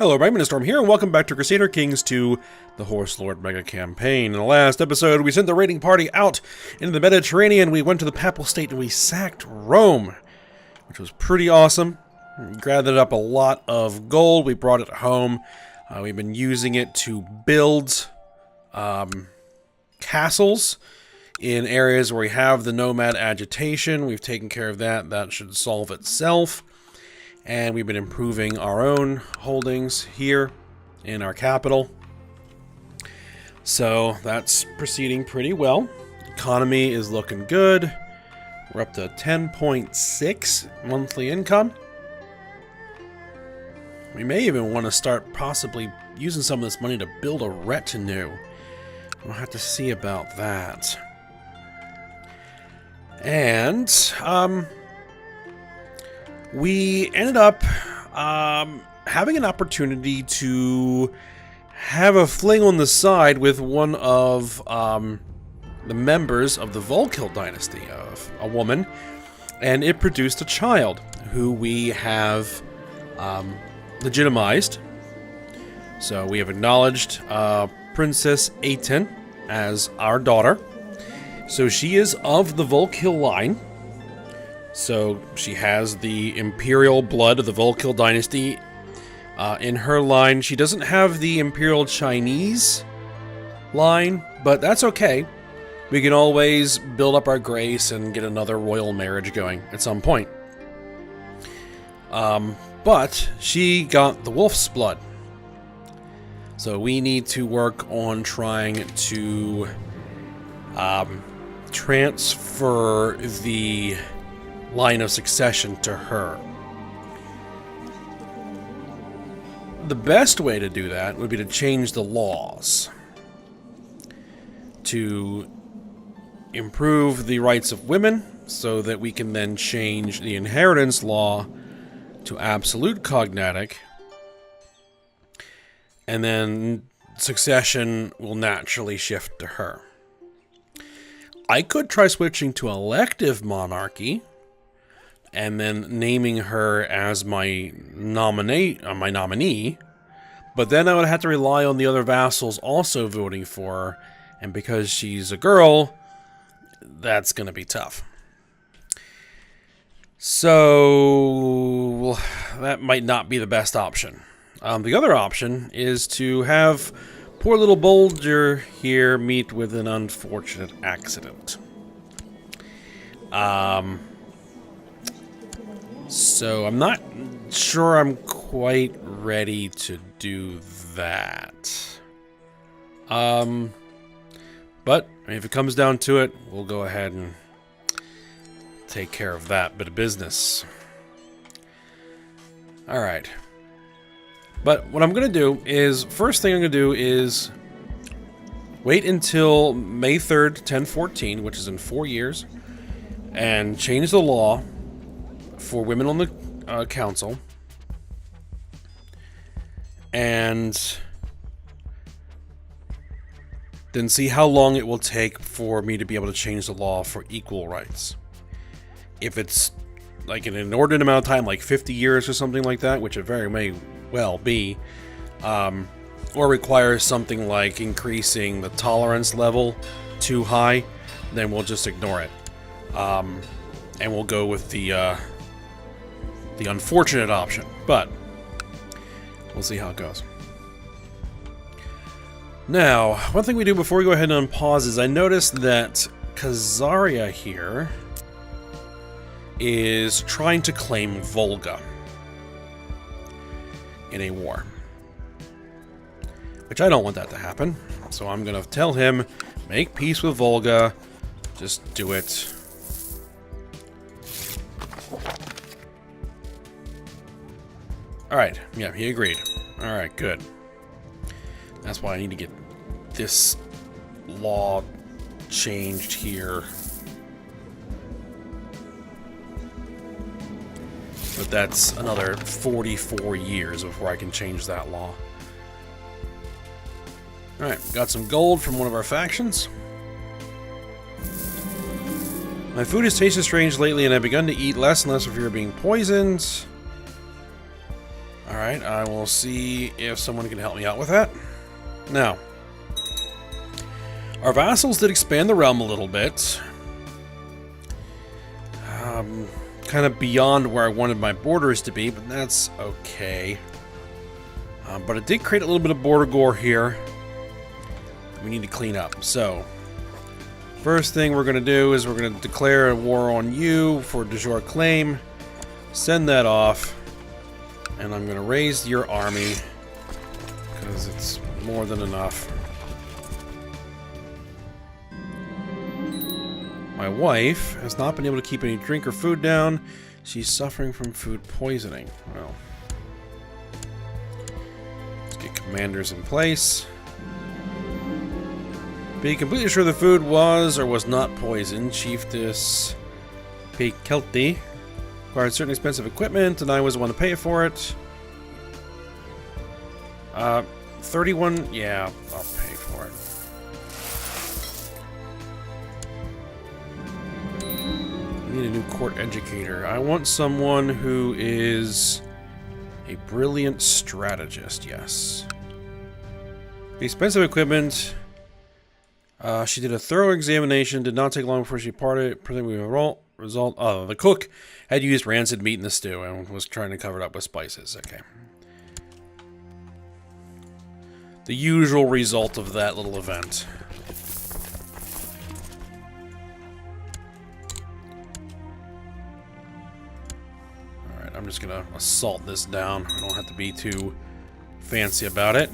Hello, everybody, Storm here, and welcome back to Crusader Kings II, the Horse Lord Mega Campaign. In the last episode, we sent the raiding party out into the Mediterranean, we went to the Papal State, and we sacked Rome, which was pretty awesome. We gathered up a lot of gold, we brought it home. We've been using it to build castles in areas where we have the nomad agitation. We've taken care of that. That should solve itself. And we've been improving our own holdings here in our capital. So that's proceeding pretty well. Economy is looking good. We're up to 10.6 monthly income. We may even want to start possibly using some of this money to build a retinue. We'll have to see about that. And, we ended up having an opportunity to have a fling on the side with one of the members of the Volkill dynasty, of a woman, and it produced a child who we have legitimized. So we have acknowledged Princess Aten as our daughter. So she is of the Volkill line. So she has the imperial blood of the Volkill dynasty in her line. She doesn't have the imperial Chinese line, but that's okay. We can always build up our grace and get another royal marriage going at some point. But she got the wolf's blood. So we need to work on trying to transfer the line of succession to her. The best way to do that would be to change the laws to improve the rights of women so that we can then change the inheritance law to absolute cognatic, and then succession will naturally shift to her. I could try switching to elective monarchy and then naming her as my nominee, but then I would have to rely on the other vassals also voting for her, and because she's a girl, that's going to be tough. So that might not be the best option. The other option is to have poor little Bulger here meet with an unfortunate accident. So I'm not sure I'm quite ready to do that. But if it comes down to it, we'll go ahead and take care of that bit of business. Alright. But what I'm going to do is, first thing I'm going to do is wait until May 3rd, 1014, which is in 4 years, and change the law for women on the council, and then see how long it will take for me to be able to change the law for equal rights. If it's like in an inordinate amount of time, like 50 years or something like that, which it very may well be, or requires something like increasing the tolerance level too high, then we'll just ignore it. And we'll go with the unfortunate option, but we'll see how it goes. Now, one thing we do before we go ahead and unpause is I noticed that Khazaria here is trying to claim Volga in a war, which I don't want that to happen. So I'm going to tell him, make peace with Volga, just do it. Alright, yeah, he agreed. Alright, good. That's why I need to get this law changed here. But that's another 44 years before I can change that law. Alright, got some gold from one of our factions. My food has tasted strange lately, and I've begun to eat less and less for fear of being poisoned. Alright, I will see if someone can help me out with that. Now, our vassals did expand the realm a little bit. Kind of beyond where I wanted my borders to be, but that's okay. But it did create a little bit of border gore here we need to clean up. So, first thing we're going to do is we're going to declare a war on you for de jure claim. Send that off. And I'm going to raise your army because it's more than enough. My wife has not been able to keep any drink or food down. She's suffering from food poisoning. Well, let's get commanders in place. Be completely sure the food was or was not poisoned. Chiefess Kelty required certain expensive equipment, and I was the one to pay for it. 31, yeah, I'll pay for it. I need a new court educator. I want someone who is a brilliant strategist, yes. The expensive equipment. She did a thorough examination, did not take long before she departed. Result, the cook had used rancid meat in the stew and was trying to cover it up with spices. Okay. The usual result of that little event. Alright, I'm just gonna assault this down. I don't have to be too fancy about it.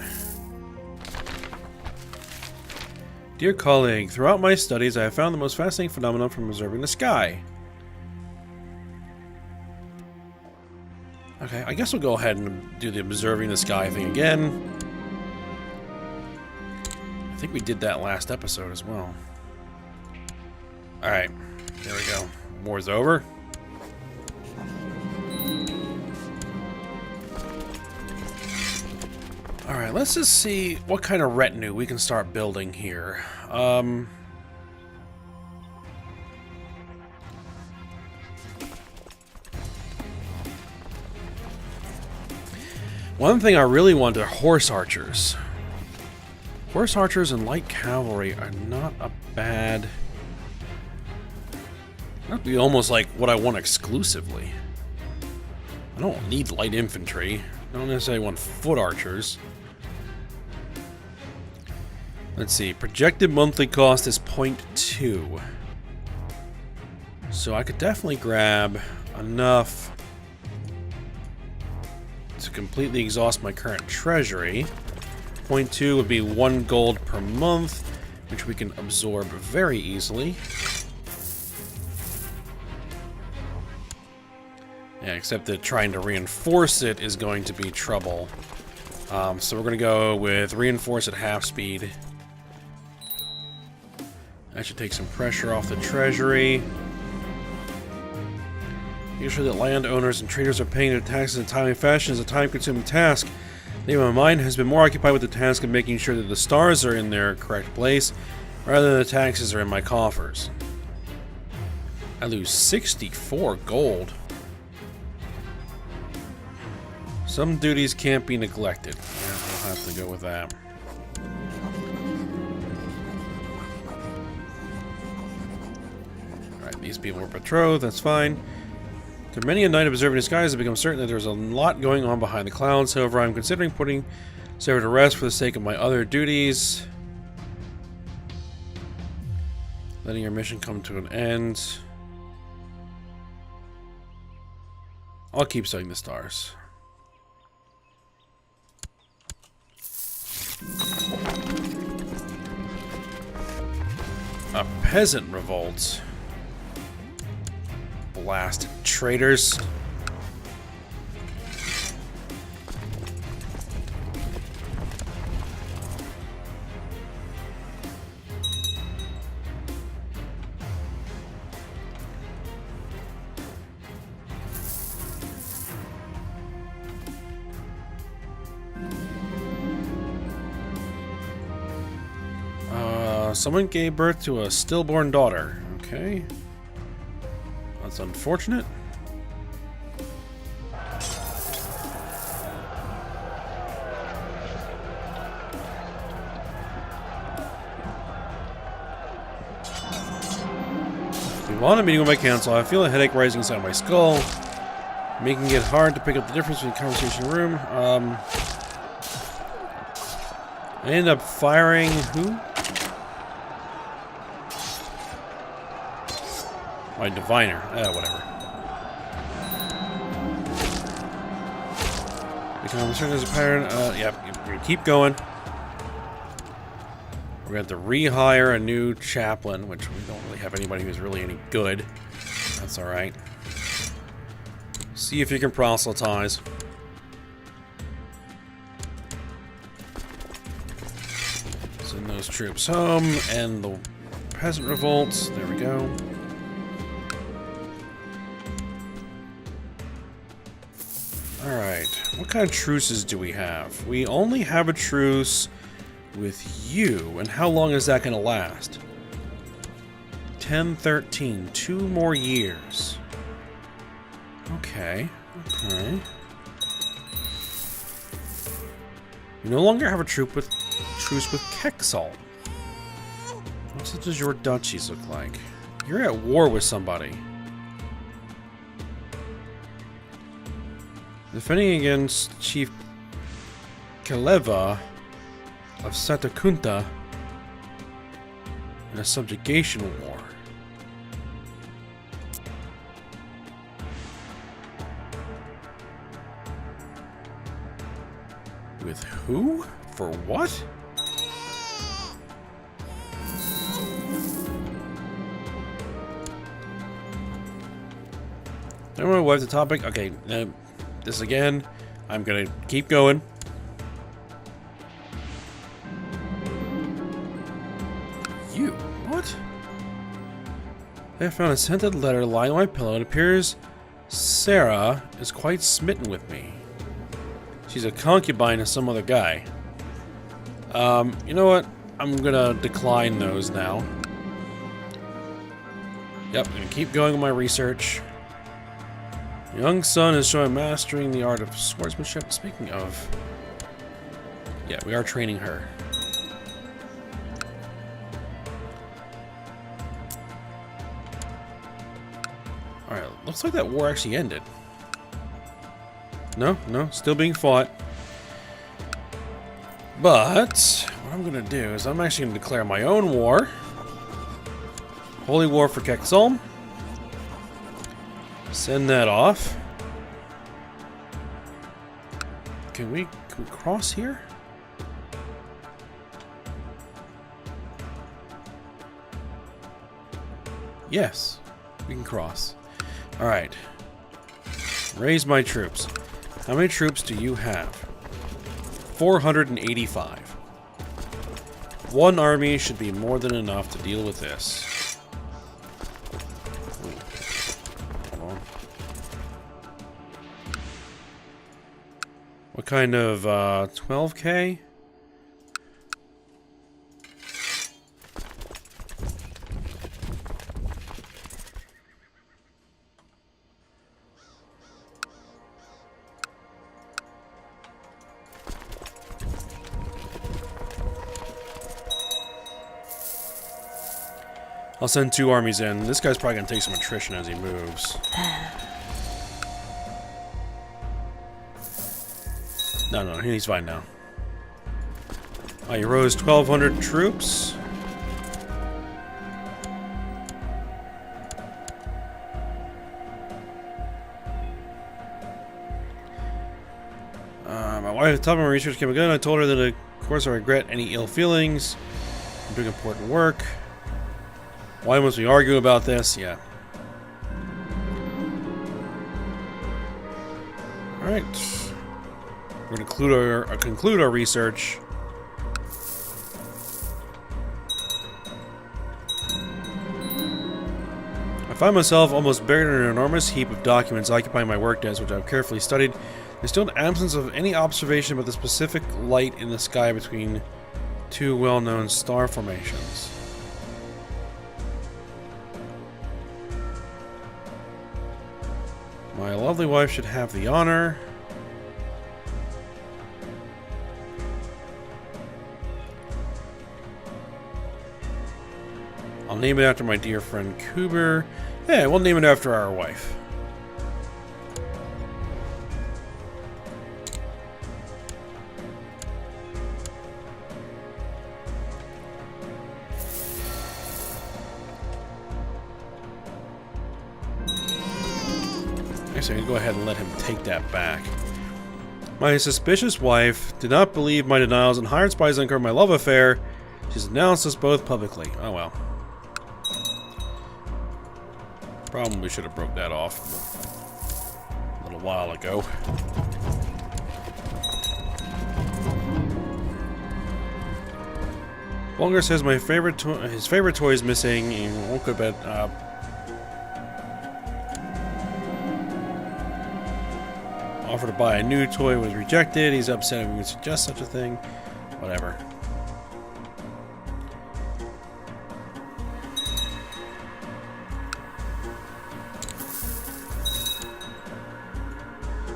Dear colleague, throughout my studies I have found the most fascinating phenomenon from observing the sky. Okay, I guess we'll go ahead and do the observing the sky thing again. I think we did that last episode as well. Alright, there we go. War's over. Alright, let's just see what kind of retinue we can start building here. One thing I really want are horse archers. Horse archers and light cavalry are not a bad... That'd be almost like what I want exclusively. I don't need light infantry. I don't necessarily want foot archers. Let's see. Projected monthly cost is 0.2. So I could definitely grab enough to completely exhaust my current treasury. 0.2 would be 1 gold per month, which we can absorb very easily. Yeah, except that trying to reinforce it is going to be trouble. So we're going to go with reinforce at half speed. That should take some pressure off the treasury. Make sure that landowners and traders are paying their taxes in a timely fashion is a time-consuming task. Maybe my mind has been more occupied with the task of making sure that the stars are in their correct place, rather than the taxes are in my coffers. I lose 64 gold. Some duties can't be neglected. Yeah, we'll have to go with that. Alright, these people are betrothed, that's fine. After many a night observing the skies, it becomes certain that there's a lot going on behind the clouds. However, I'm considering putting Sarah to rest for the sake of my other duties. Letting your mission come to an end. I'll keep studying the stars. A peasant revolt. Blast traitors. Someone gave birth to a stillborn daughter. Okay. That's unfortunate. want a meeting with my council. I feel a headache rising inside my skull, making it hard to pick up the difference between conversation room. I ended up firing who? My diviner. Whatever. The conversation is a pattern. Yeah, we're gonna keep going. We're going to have to rehire a new chaplain, which we don't really have anybody who's really any good. That's alright. See if you can proselytize. Send those troops home, and the peasant revolts. There we go. Alright, what kind of truces do we have? We only have a truce with you, and how long is that going to last? 10, 13, 2 more years. Okay, okay. We no longer have a truce with Kexal. What does your duchies look like? You're at war with somebody. Defending against Chief Kaleva of Satakunta in a subjugation war. With who? For what? I don't want to wipe the topic. Okay, this again. I'm gonna keep going. You? What? I found a scented letter lying on my pillow. It appears Sarah is quite smitten with me. She's a concubine of some other guy. You know what? I'm gonna decline those now. Yep, I'm gonna keep going with my research. Young son is showing mastering the art of swordsmanship. Speaking of... yeah, we are training her. Alright, looks like that war actually ended. No, still being fought. But, what I'm gonna do is I'm actually gonna declare my own war. Holy War for Kexal. Send that off. Can we cross here? Yes, we can cross. Alright. Raise my troops. How many troops do you have? 485. One army should be more than enough to deal with this. What kind of, 12K? I'll send 2 armies in. This guy's probably gonna take some attrition as he moves. No, he's fine now. He rose 1,200 troops. My wife told me my research came good. I told her that, of course, I regret any ill feelings. I'm doing important work. Why must we argue about this? Yeah. Alright. We're going to conclude our research. I find myself almost buried in an enormous heap of documents occupying my work desk, which I've carefully studied. There's still an absence of any observation about the specific light in the sky between 2 well-known star formations. My lovely wife should have the honor. I'll name it after my dear friend Kuber. Yeah, we'll name it after our wife. Actually, I'm gonna go ahead and let him take that back. My suspicious wife did not believe my denials and hired spies to uncover my love affair. She's announced us both publicly. Oh well. Probably should have broke that off a little while ago. Bulgar says my favorite his favorite toy is missing and won't go to bed. Offer to buy a new toy was rejected. He's upset if we would suggest such a thing. Whatever.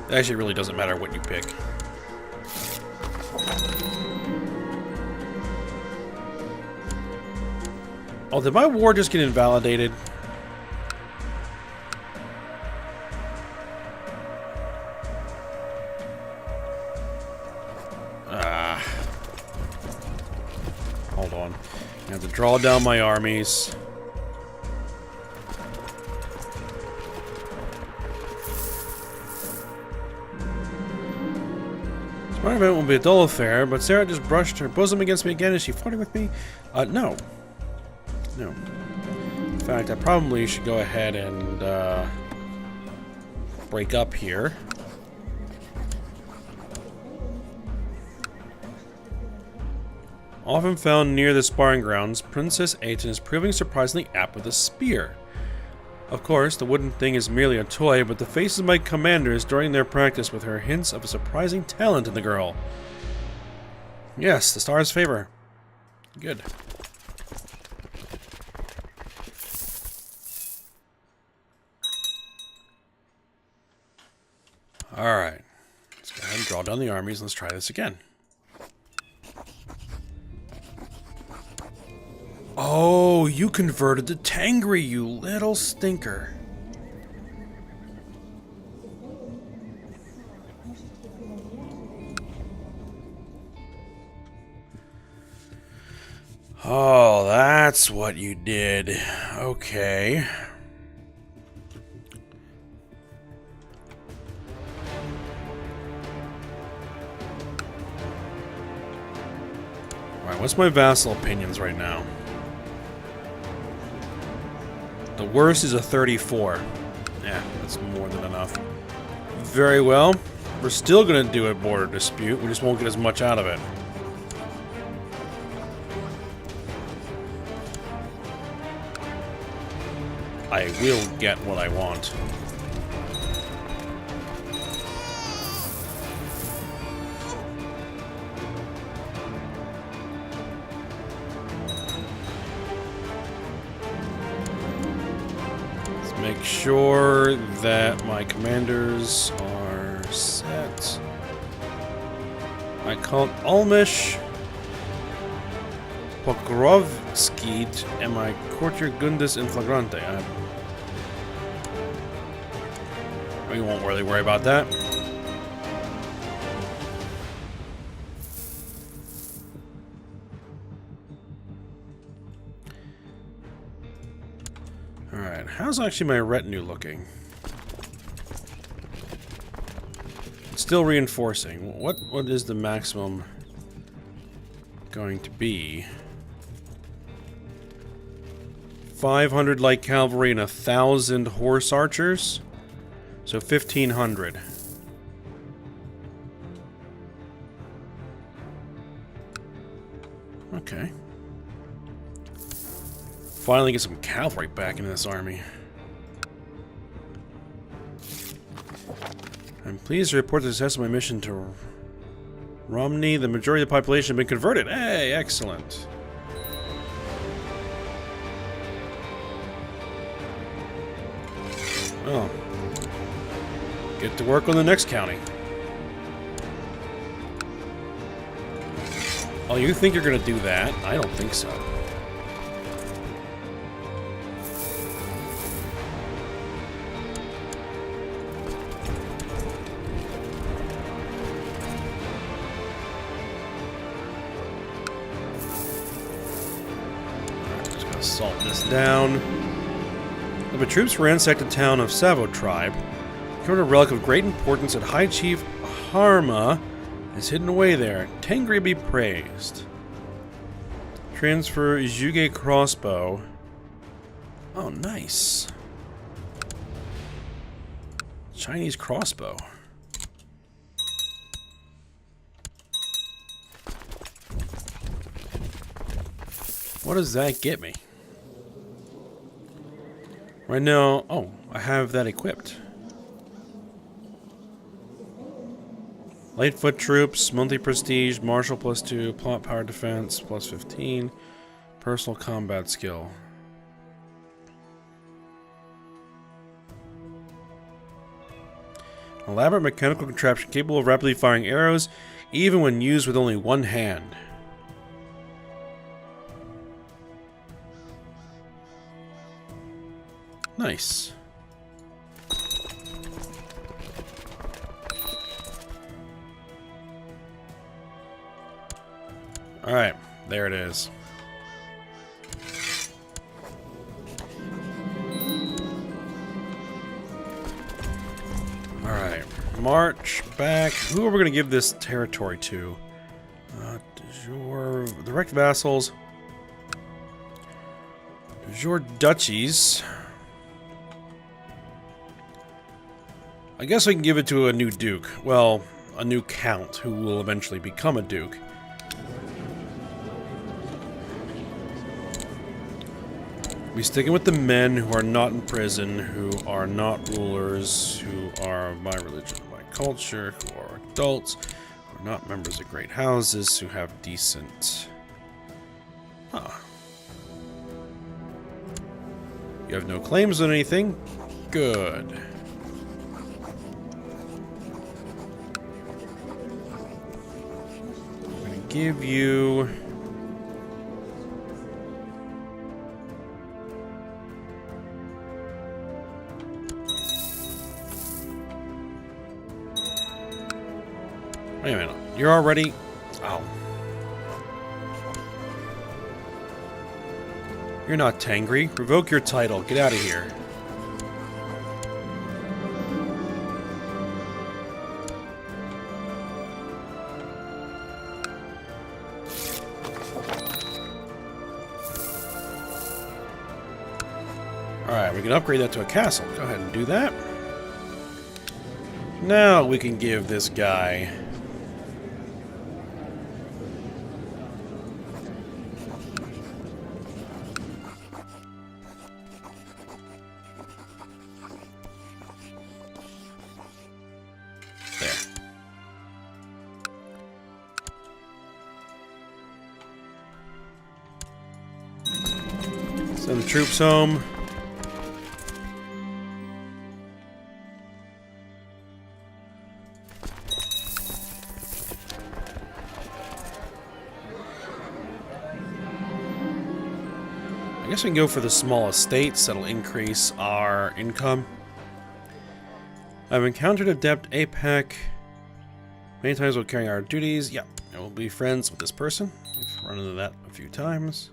It actually really doesn't matter what you pick. Oh, did my war just get invalidated? Hold on. I have to draw down my armies. My event will be a dull affair, but Sarah just brushed her bosom against me again. Is she flirting with me? No. No. In fact, I probably should go ahead and break up here. Often found near the sparring grounds, Princess Aten is proving surprisingly apt with a spear. Of course, the wooden thing is merely a toy, but the faces of my commanders during their practice with her hints of a surprising talent in the girl. Yes, the stars favor. Good. Alright. Let's go ahead and draw down the armies. Let's try this again. Oh, you converted to Tengri, you little stinker. Oh, that's what you did. Okay. Alright, what's my vassal opinions right now? The worst is a 34. Yeah, that's more than enough. Very well. We're still going to do a border dispute. We just won't get as much out of it. I will get what I want. Make sure that my commanders are set. I count Almish, Pokrovskid, and my courtier Gundis in Flagrante. We won't really worry about that. Alright, how's actually my retinue looking? It's still reinforcing. What is the maximum going to be? 500 light cavalry and 1,000 horse archers? So 1,500. Okay. Finally get some cavalry back into this army. I'm pleased to report the success of my mission to Romney. The majority of the population have been converted. Hey, excellent. Well, get to work on the next county. Oh, you think you're going to do that? I don't think so. assault this down. The troops ransacked the town of Savo tribe. Recovered a relic of great importance that High Chief Harma is hidden away there. Tengri be praised. Transfer Juge crossbow. Oh, nice. Chinese crossbow. What does that get me? Right now, oh, I have that equipped. Lightfoot troops, monthly prestige, martial +2, plot power defense +15, personal combat skill. Elaborate mechanical contraption capable of rapidly firing arrows, even when used with only one hand. Nice. Alright, there it is. Alright, march back. Who are we going to give this territory to? Your direct vassals. Your duchies. I guess I can give it to a new duke. Well, a new count who will eventually become a duke. We're sticking with the men who are not in prison, who are not rulers, who are of my religion, my culture, who are adults, who are not members of great houses, who have decent... Huh. You have no claims on anything? Good. Give you wait a minute, you're already you're not Tengri. Revoke your title. Get out of here. Alright, we can upgrade that to a castle. Go ahead and do that. Now we can give this guy... There. Send the troops home. I guess we can go for the small estates. That'll increase our income. I've encountered adept APEC many times while carrying our duties. Yeah, I will be friends with this person. We've run into that a few times.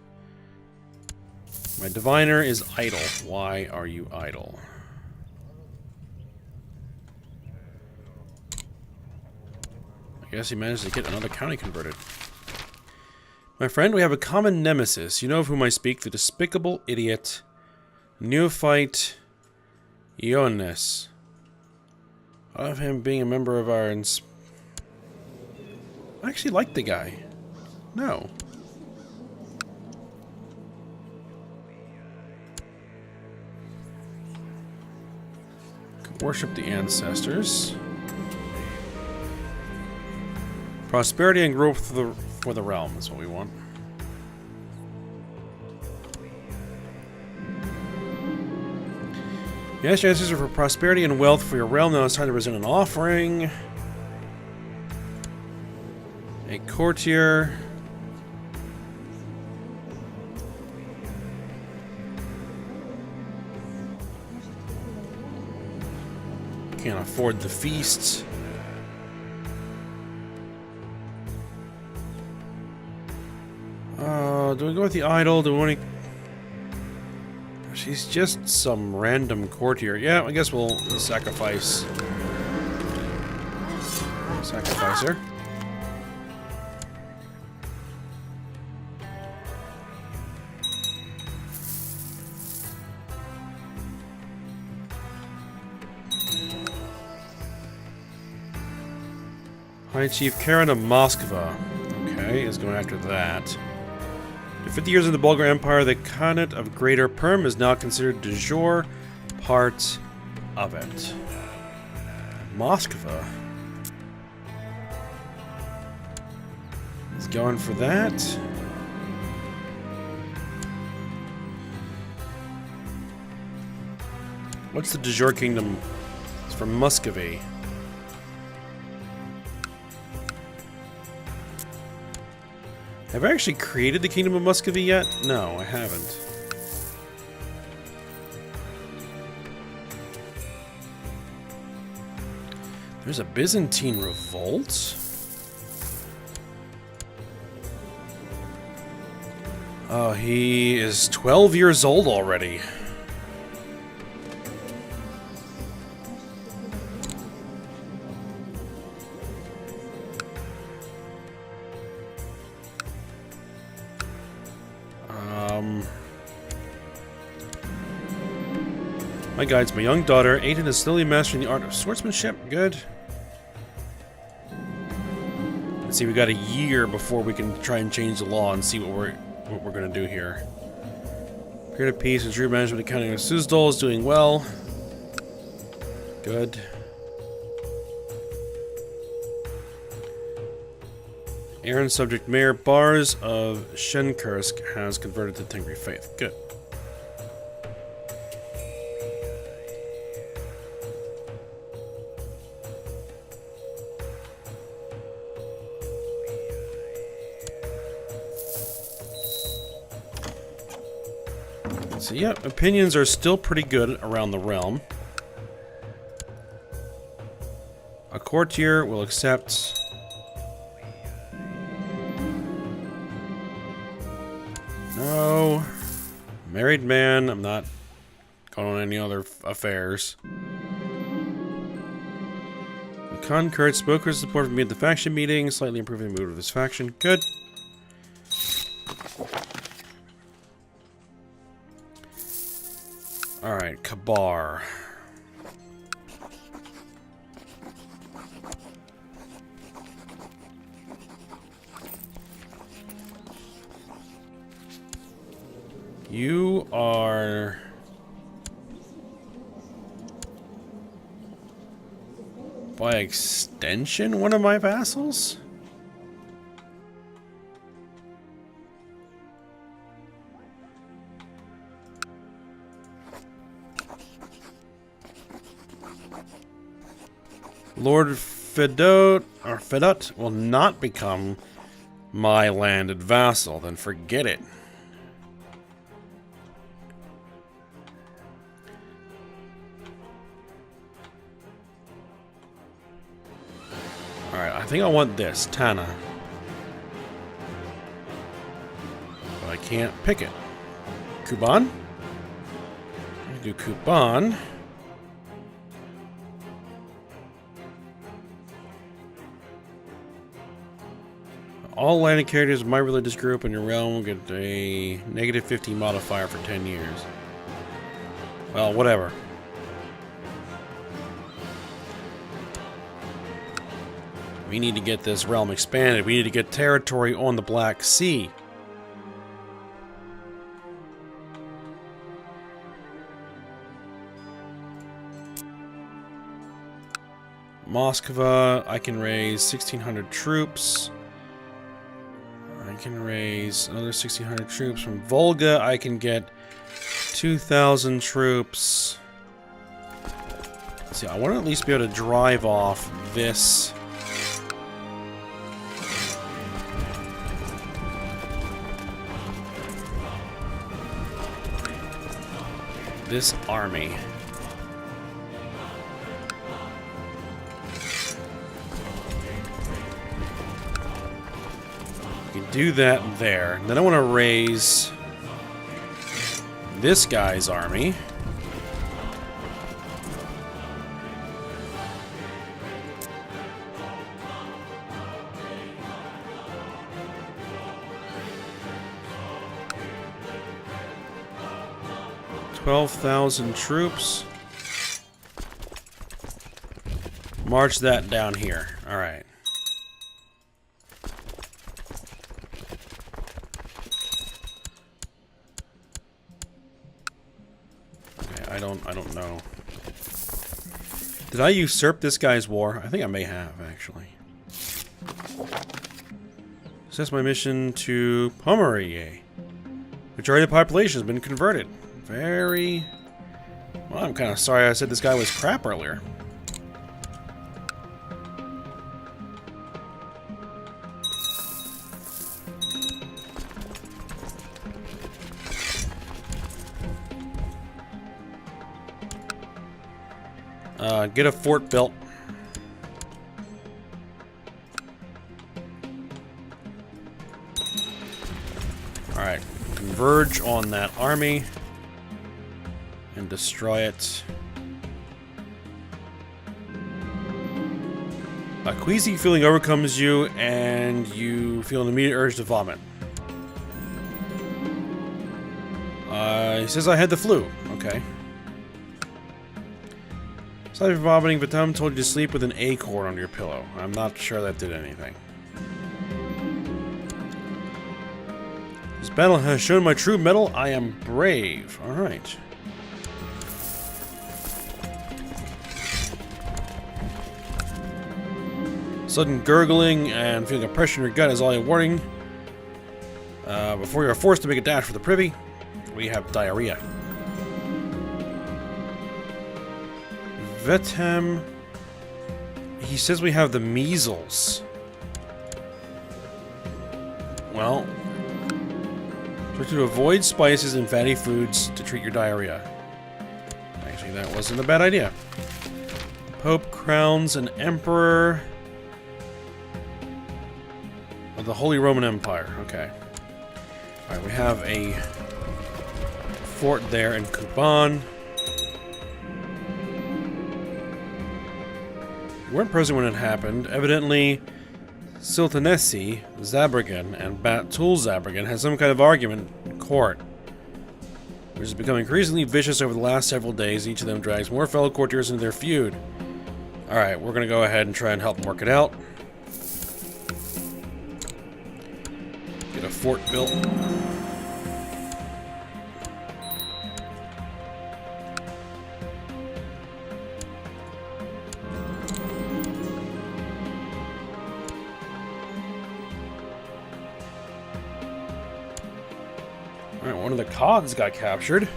My diviner is idle. Why are you idle? I guess he managed to get another county converted. My friend, we have a common nemesis. You know of whom I speak, the despicable idiot, neophyte Ioannis. Of him being a member of our... I actually like the guy. No. Worship the ancestors. Prosperity and growth for the realm is what we want. You asked your ancestors for prosperity and wealth for your realm. Now it's time to present an offering. A courtier. Can't afford the feasts. Do we go with the idol? Do we want to... She's just some random courtier. Yeah, I guess we'll sacrifice her. High Chief Karen of Moskva. Okay, is going after that. After 50 years in the Bulgar Empire, the Khanate of Greater Perm is now considered de jure part of it. Moskva. He's going for that. What's the de jure kingdom? It's from Muscovy. Have I actually created the Kingdom of Muscovy yet? No, I haven't. There's a Byzantine revolt? Oh, he is 12 years old already. My guides my young daughter, Aiden is slowly mastering the art of swordsmanship. Good. Let's see, we got a year before we can try and change the law and see what we're gonna do here. Period of peace and true management accounting of Suzdal is doing well. Good. Aaron subject mayor Bars of Shenkursk has converted to Tengri faith. Good. So yeah, opinions are still pretty good around the realm. A courtier will accept. No. Married man, I'm not going on any other affairs. The Concurred spoke for support for me at the faction meeting, slightly improving the mood of his faction. Good. Alright, Kabar. You are... by extension, one of my vassals? Lord Fedot will not become my landed vassal, then forget it. Alright, I think I want this, Tana. But I can't pick it. Kuban? I do Kuban. All landed characters of my religious group in your realm will get a negative 50 modifier for 10 years. Well, whatever. We need to get this realm expanded. We need to get territory on the Black Sea. Moskva, I can raise 1,600 troops. I can raise another 1,600 troops. From Volga, I can get 2,000 troops. Let's see, I want to at least be able to drive off this. This army. You can do that there. Then I want to raise this guy's army. $12,000 troops. March that down here. All right. Okay, I don't know. Did I usurp this guy's war? I think I may have, actually. Success my mission to Pomeranier. Majority of the population has been converted. Very... Well, I'm kind of sorry I said this guy was crap earlier. Get a fort built. Alright, converge on that army and destroy it. A queasy feeling overcomes you and you feel an immediate urge to vomit. He says I had the flu. Okay. Aside from vomiting, Vitam told you to sleep with an acorn under your pillow. I'm not sure that did anything. This battle has shown my true mettle. I am brave. Alright. Sudden gurgling and feeling a pressure in your gut is all your warning. Before you are forced to make a dash for the privy, we have diarrhea. Vetem. He says we have the measles. Well, try to avoid spices and fatty foods to treat your diarrhea. Actually, that wasn't a bad idea. The Pope crowns an emperor of the Holy Roman Empire. Okay. Alright, we have a fort there in Kuban. We weren't present when it happened. Evidently, Sultanesi Zabragan and Batul Zabragan had some kind of argument in court, which has become increasingly vicious over the last several days. Each of them drags more fellow courtiers into their feud. Alright, we're going to go ahead and try and help them work it out. Get a fort built. Alright, one of the cogs got captured.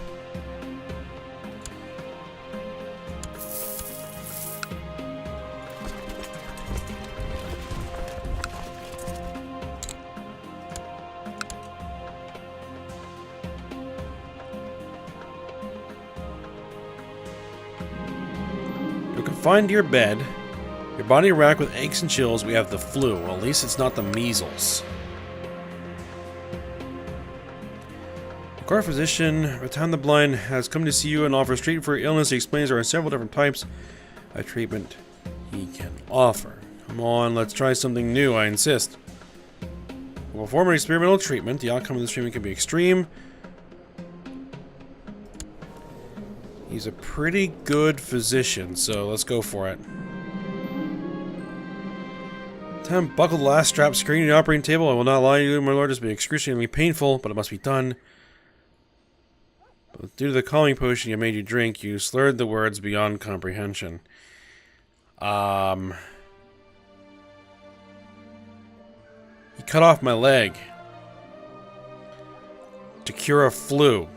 You're confined to your bed. Your body racked with aches and chills. We have the flu. Well, at least it's not the measles. Court physician, Ratan the Blind, has come to see you and offers treatment for your illness. He explains there are several different types of treatment he can offer. Come on, let's try something new, I insist. We'll perform an experimental treatment. The outcome of this treatment can be extreme. He's a pretty good physician, so let's go for it. Time buckle the last strap screen in the operating table. I will not lie to you, my lord. This will be excruciatingly painful, but it must be done. But due to the calming potion you made you drink, you slurred the words beyond comprehension. He cut off my leg to cure a flu.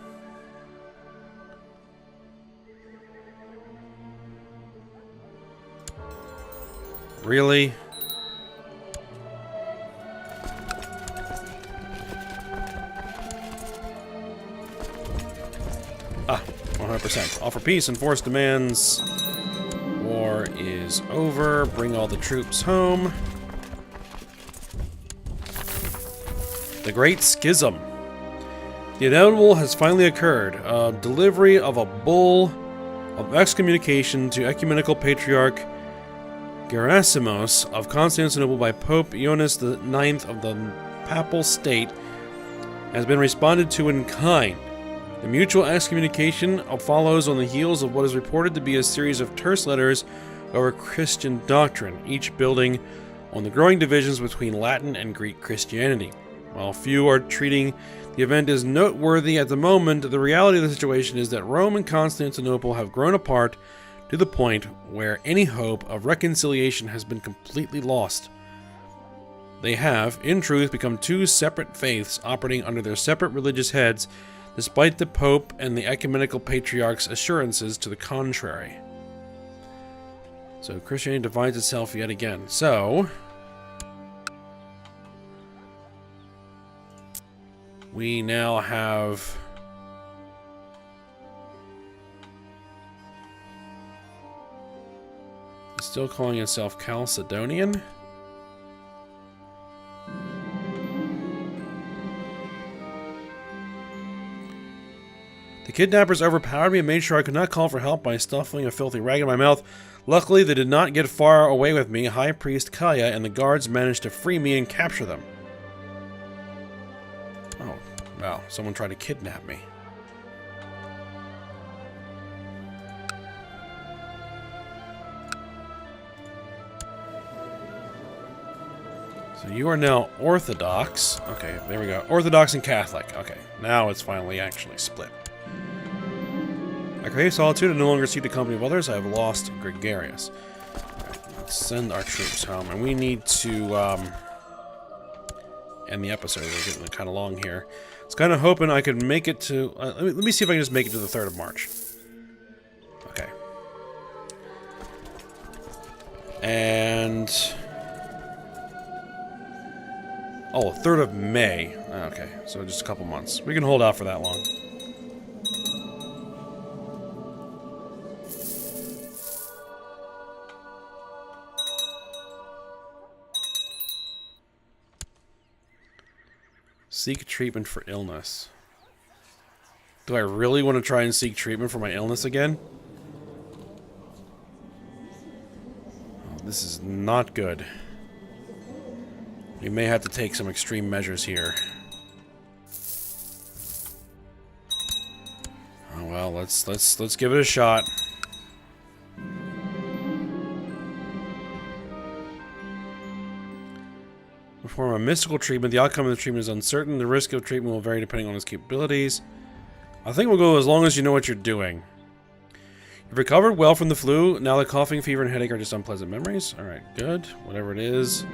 Really? Ah, 100%. Offer peace, enforce demands. War is over. Bring all the troops home. The Great Schism. The inevitable has finally occurred. A delivery of a bull of excommunication to Ecumenical Patriarch Gerasimos of Constantinople by Pope Ioannis IX of the Papal State has been responded to in kind. The mutual excommunication follows on the heels of what is reported to be a series of terse letters over Christian doctrine, each building on the growing divisions between Latin and Greek Christianity. While few are treating the event as noteworthy at the moment, the reality of the situation is that Rome and Constantinople have grown apart to the point where any hope of reconciliation has been completely lost. They have, in truth, become two separate faiths operating under their separate religious heads, despite the Pope and the Ecumenical Patriarch's assurances to the contrary. So Christianity divides itself yet again. So we now have still calling itself Chalcedonian. The kidnappers overpowered me and made sure I could not call for help by stuffing a filthy rag in my mouth. Luckily, they did not get far away with me. High Priest Kaya and the guards managed to free me and capture them. Oh, wow. Someone tried to kidnap me. So you are now Orthodox. Okay, there we go. Orthodox and Catholic. Okay, now it's finally actually split. I crave solitude and no longer seek the company of others. I have lost gregarious. Right, let's send our troops home. And we need to end the episode. We're getting kind of long here. I was kind of hoping I could make it to... let me see if I can just make it to the 3rd of March. Okay. And... oh, 3rd of May. Okay, so just a couple months. We can hold out for that long. Seek treatment for illness. Do I really want to try and seek treatment for my illness again? Oh, this is not good. We may have to take some extreme measures here. Oh well, let's give it a shot. Perform a mystical treatment. The outcome of the treatment is uncertain. The risk of treatment will vary depending on its capabilities. I think we'll go as long as you know what you're doing. You've recovered well from the flu. Now the coughing, fever, and headache are just unpleasant memories. Alright, good. Whatever it is.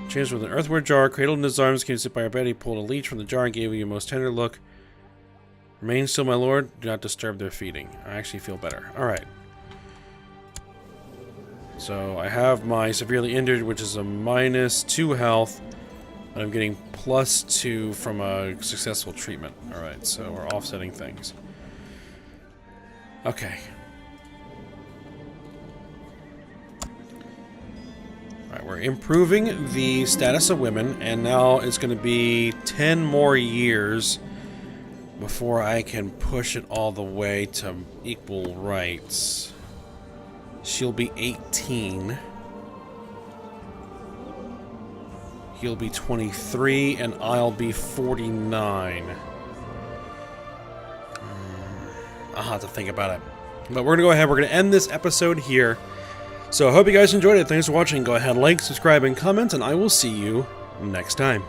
Changed with an earthenware jar, cradled in his arms, came to sit by our bed. He pulled a leech from the jar and gave you a most tender look. Remain still, my lord. Do not disturb their feeding. I actually feel better. Alright. So I have my severely injured, which is a -2 health. And I'm getting +2 from a successful treatment. Alright, so we're offsetting things. Okay. Alright, we're improving the status of women, and now it's going to be 10 more years before I can push it all the way to equal rights. She'll be 18. He'll be 23, and I'll be 49. I'll have to think about it. But we're going to go ahead. We're going to end this episode here. So I hope you guys enjoyed it. Thanks for watching. Go ahead, like, subscribe, and comment, and I will see you next time.